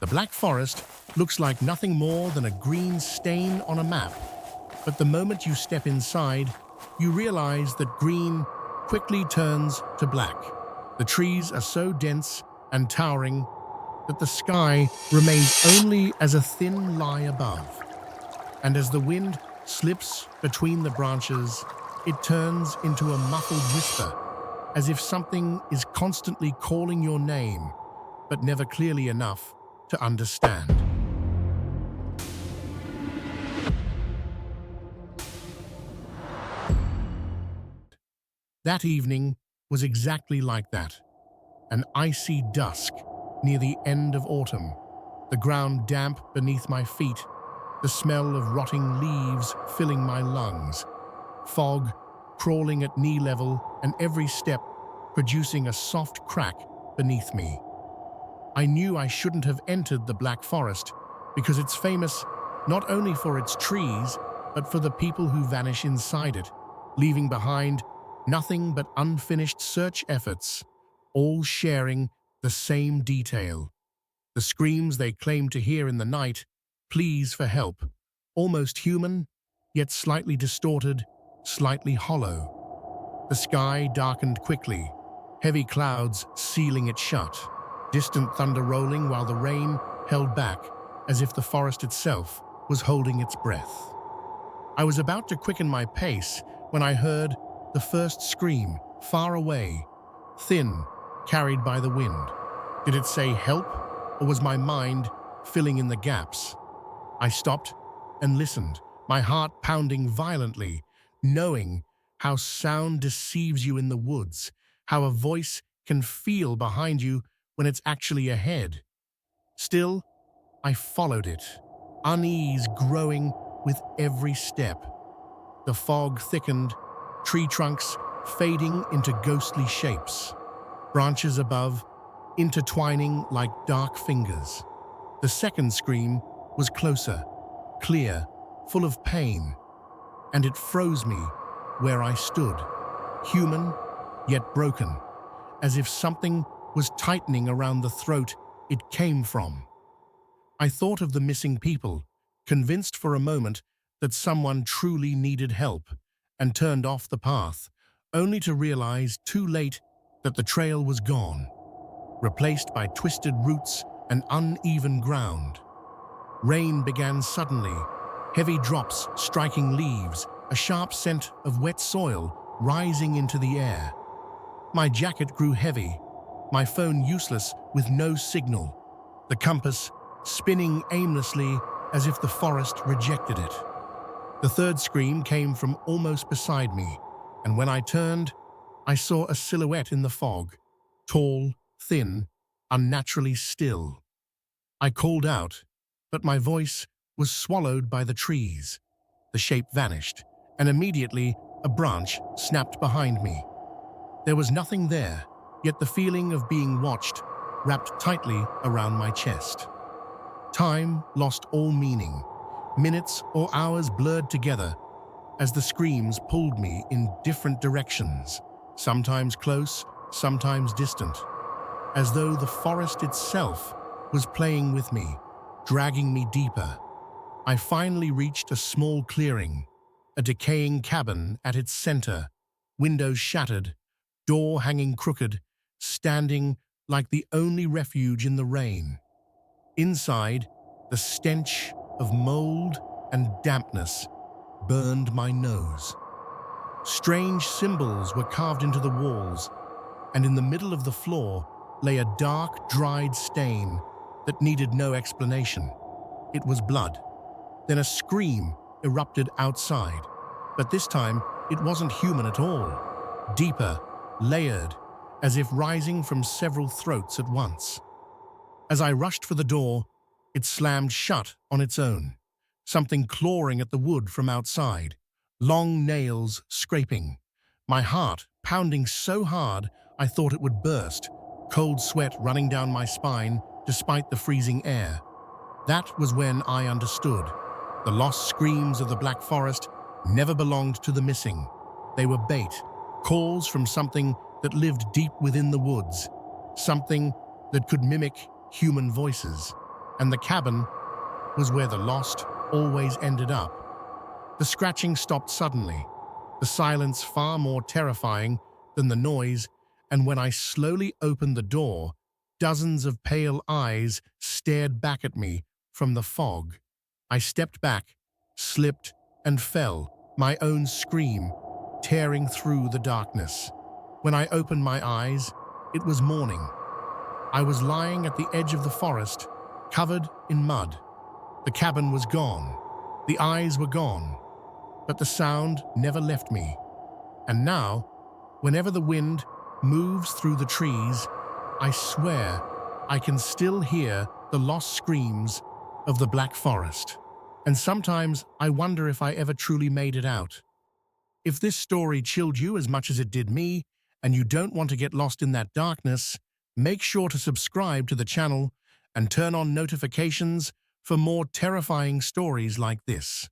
The Black Forest looks like nothing more than a green stain on a map. But the moment you step inside, you realize that green quickly turns to black. The trees are so dense and towering that the sky remains only as a thin lie above. And as the wind slips between the branches, it turns into a muffled whisper, as if something is constantly calling your name, but never clearly enough to understand. That evening was exactly like that. An icy dusk near the end of autumn, the ground damp beneath my feet, the smell of rotting leaves filling my lungs, fog crawling at knee level, and every step producing a soft crack beneath me. I knew I shouldn't have entered the Black Forest because it's famous not only for its trees, but for the people who vanish inside it, leaving behind nothing but unfinished search efforts, all sharing the same detail. The screams they claim to hear in the night, pleas for help, almost human, yet slightly distorted, slightly hollow. The sky darkened quickly, heavy clouds sealing it shut, distant thunder rolling while the rain held back as if the forest itself was holding its breath. I was about to quicken my pace when I heard the first scream, far away, thin, carried by the wind. Did it say help, or was my mind filling in the gaps? I stopped and listened, my heart pounding violently, knowing how sound deceives you in the woods, how a voice can feel behind you when it's actually ahead. Still, I followed it, unease growing with every step. The fog thickened, tree trunks fading into ghostly shapes, branches above intertwining like dark fingers. The second scream was closer, clear, full of pain, and it froze me where I stood, human yet broken, as if something was tightening around the throat it came from. I thought of the missing people, convinced for a moment that someone truly needed help, and turned off the path, only to realize too late that the trail was gone, replaced by twisted roots and uneven ground. Rain began suddenly, heavy drops striking leaves, a sharp scent of wet soil rising into the air. My jacket grew heavy, my phone useless with no signal, the compass spinning aimlessly as if the forest rejected it. The third scream came from almost beside me, and when I turned, I saw a silhouette in the fog, tall, thin, unnaturally still. I called out, but my voice was swallowed by the trees. The shape vanished, and immediately a branch snapped behind me. There was nothing there, yet the feeling of being watched wrapped tightly around my chest. Time lost all meaning. Minutes or hours blurred together as the screams pulled me in different directions, sometimes close, sometimes distant, as though the forest itself was playing with me, dragging me deeper. I finally reached a small clearing, a decaying cabin at its center, windows shattered, door hanging crooked, standing like the only refuge in the rain. Inside, the stench of mold and dampness burned my nose. Strange symbols were carved into the walls, and in the middle of the floor lay a dark, dried stain that needed no explanation. It was blood. Then a scream erupted outside, but this time it wasn't human at all. Deeper, layered, as if rising from several throats at once. As I rushed for the door, it slammed shut on its own, something clawing at the wood from outside, long nails scraping. My heart pounding so hard I thought it would burst, cold sweat running down my spine despite the freezing air. That was when I understood. The lost screams of the Black Forest never belonged to the missing. They were bait, calls from something that lived deep within the woods, something that could mimic human voices. and the cabin was where the lost always ended up. The scratching stopped suddenly, the silence far more terrifying than the noise, and when I slowly opened the door, dozens of pale eyes stared back at me from the fog. I stepped back, slipped, and fell, my own scream tearing through the darkness. When I opened my eyes, it was morning. I was lying at the edge of the forest, covered in mud. The cabin was gone. The eyes were gone. But the sound never left me. And now, whenever the wind moves through the trees, I swear I can still hear the lost screams of the Black Forest. And sometimes I wonder if I ever truly made it out. If this story chilled you as much as it did me, and you don't want to get lost in that darkness, make sure to subscribe to the channel and turn on notifications for more terrifying stories like this.